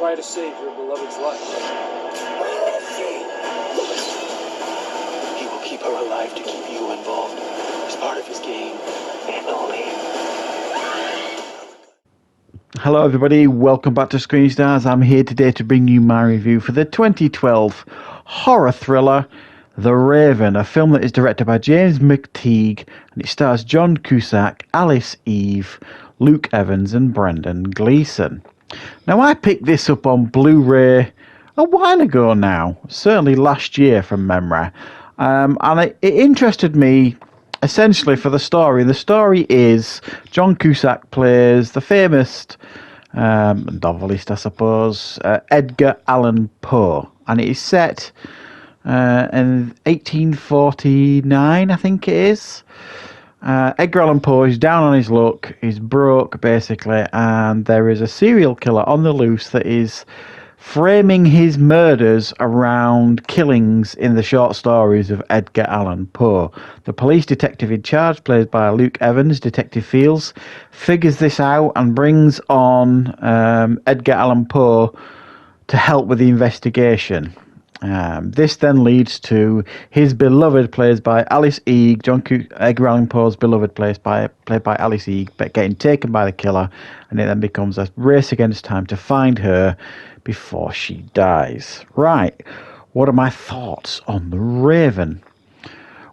try to save your beloved's life. He will keep her alive to keep you involved. It's part of his game, and only. Hello everybody, welcome back to Screenstars. I'm here today to bring you my review for the 2012 horror thriller The Raven, a film that is directed by James McTeague, and it stars John Cusack, Alice Eve, Luke Evans and Brendan Gleeson. Now, I picked this up on Blu-ray a while ago now, certainly last year from memory, and it interested me essentially for the story. The story is John Cusack plays the famous novelist, I suppose, Edgar Allan Poe, and it is set in 1849, I think it is. Edgar Allan Poe is down on his luck, he's broke basically, and there is a serial killer on the loose that is framing his murders around killings in the short stories of Edgar Allan Poe. The police detective in charge, played by Luke Evans, Detective Fields, figures this out and brings on Edgar Allan Poe to help with the investigation. This then leads to his beloved, played by Alice Eve, Edgar Allan Poe's beloved, played by Alice Eve, but getting taken by the killer, and it then becomes a race against time to find her before she dies. Right, what are my thoughts on The Raven?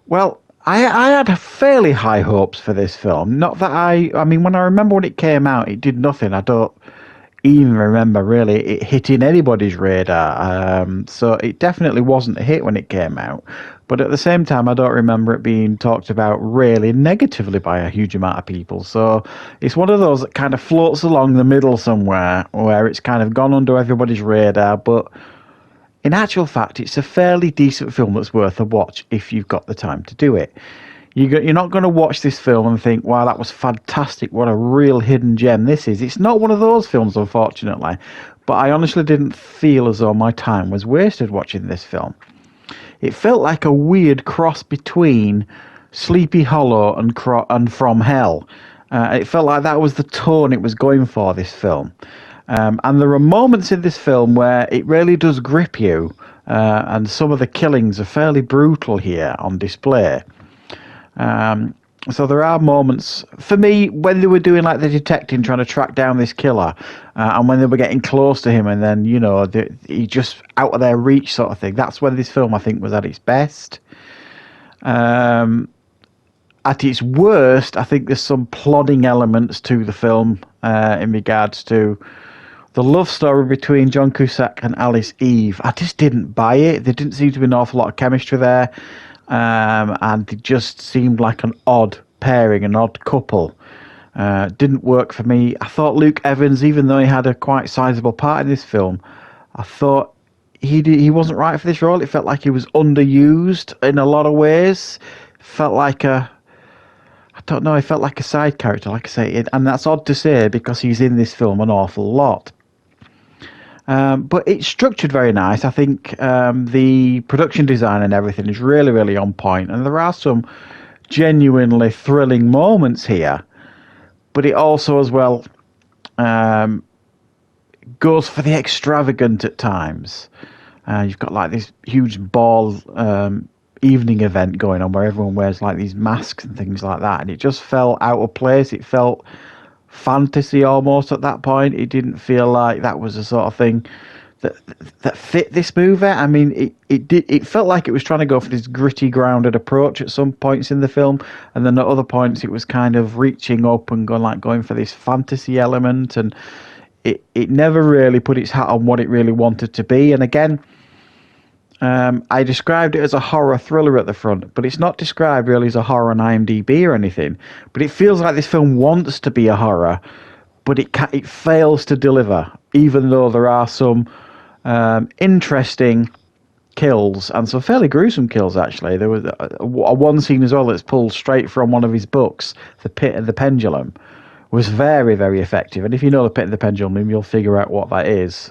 Well, I had fairly high hopes for this film. Not that I mean, when I remember when it came out, it did nothing. I don't even remember really it hitting anybody's radar, so it definitely wasn't a hit when it came out, but at the same time I don't remember it being talked about really negatively by a huge amount of people. So it's one of those that kind of floats along the middle somewhere, where it's kind of gone under everybody's radar, but in actual fact it's a fairly decent film that's worth a watch if you've got the time to do it. You're not going to watch this film and think, wow, that was fantastic, what a real hidden gem this is. It's not one of those films, unfortunately, but I honestly didn't feel as though my time was wasted watching this film. It felt like a weird cross between Sleepy Hollow and From Hell. It felt like that was the tone it was going for, this film. And there are moments in this film where it really does grip you, and some of the killings are fairly brutal here on display. So there are moments for me when they were doing like the detecting, trying to track down this killer, and when they were getting close to him, and then he just out of their reach sort of thing. That's when this film I think was at its best. At its worst, I think there's some plodding elements to the film in regards to the love story between John Cusack and Alice Eve. I just didn't buy it. There didn't seem to be an awful lot of chemistry there. And it just seemed like an odd pairing, an odd couple. Didn't work for me. I thought Luke Evans, even though he had a quite sizable part in this film, I thought he wasn't right for this role. It felt like he was underused in a lot of ways. Felt like he felt like a side character, like I say, and that's odd to say because he's in this film an awful lot. But it's structured very nice. I think the production design and everything is really, really on point. And there are some genuinely thrilling moments here. But it also, as well, goes for the extravagant at times. You've got like this huge ball evening event going on where everyone wears like these masks and things like that. And it just felt out of place. It felt fantasy almost at that point. It didn't feel like that was the sort of thing that fit this movie. I mean, it felt like it was trying to go for this gritty, grounded approach at some points in the film, and then at other points it was kind of reaching up and going for this fantasy element, and it never really put its hat on what it really wanted to be. And again, I described it as a horror thriller at the front, but it's not described really as a horror on IMDb or anything. But it feels like this film wants to be a horror, but it fails to deliver, even though there are some interesting kills and some fairly gruesome kills, actually. There was one scene as well that's pulled straight from one of his books, The Pit and the Pendulum, was very, very effective. And if you know The Pit and the Pendulum, you'll figure out what that is.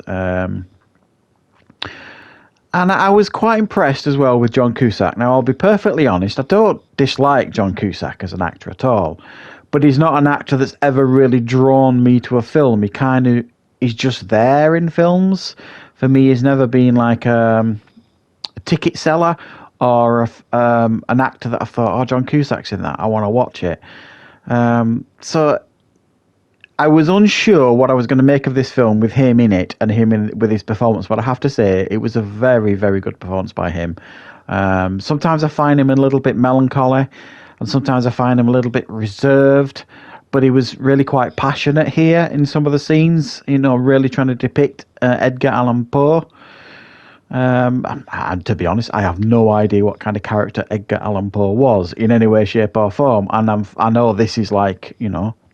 And I was quite impressed as well with John Cusack. Now, I'll be perfectly honest, I don't dislike John Cusack as an actor at all, but he's not an actor that's ever really drawn me to a film. is just there in films. For me, he's never been like a ticket seller or an actor that I thought, oh, John Cusack's in that, I want to watch it. So I was unsure what I was going to make of this film with him in it and with his performance, but I have to say it was a very, very good performance by him. Sometimes I find him a little bit melancholy, and sometimes I find him a little bit reserved, but he was really quite passionate here in some of the scenes, really trying to depict Edgar Allan Poe. And to be honest, I have no idea what kind of character Edgar Allan Poe was in any way, shape, or form. And I know this is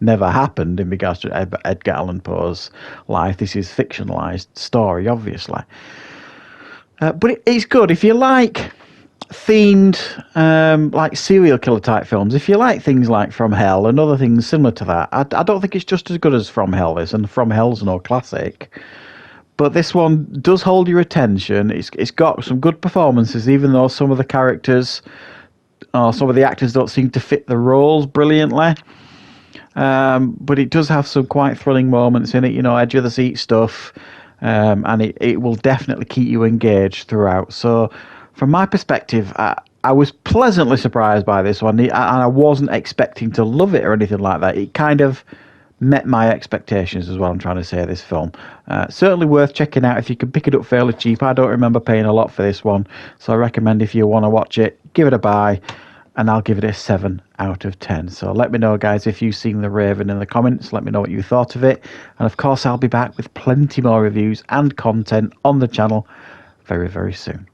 never happened in regards to Edgar Allan Poe's life. This is fictionalized story, obviously. But it's good if you like themed, like serial killer type films. If you like things like From Hell and other things similar to that, I don't think it's just as good as From Hell is, and From Hell's no classic. But this one does hold your attention. It's got some good performances, even though some of the characters or some of the actors don't seem to fit the roles brilliantly. But it does have some quite thrilling moments in it, edge of the seat stuff, and it will definitely keep you engaged throughout. So, from my perspective, I was pleasantly surprised by this one, and I wasn't expecting to love it or anything like that. It kind of met my expectations, is what I'm trying to say. This film certainly worth checking out if you can pick it up fairly cheap. I don't remember paying a lot for this one, so I recommend if you want to watch it, give it a buy, and I'll give it a 7 out of 10. So let me know, guys, if you've seen The Raven in the comments. Let me know what you thought of it, and of course I'll be back with plenty more reviews and content on the channel very, very soon.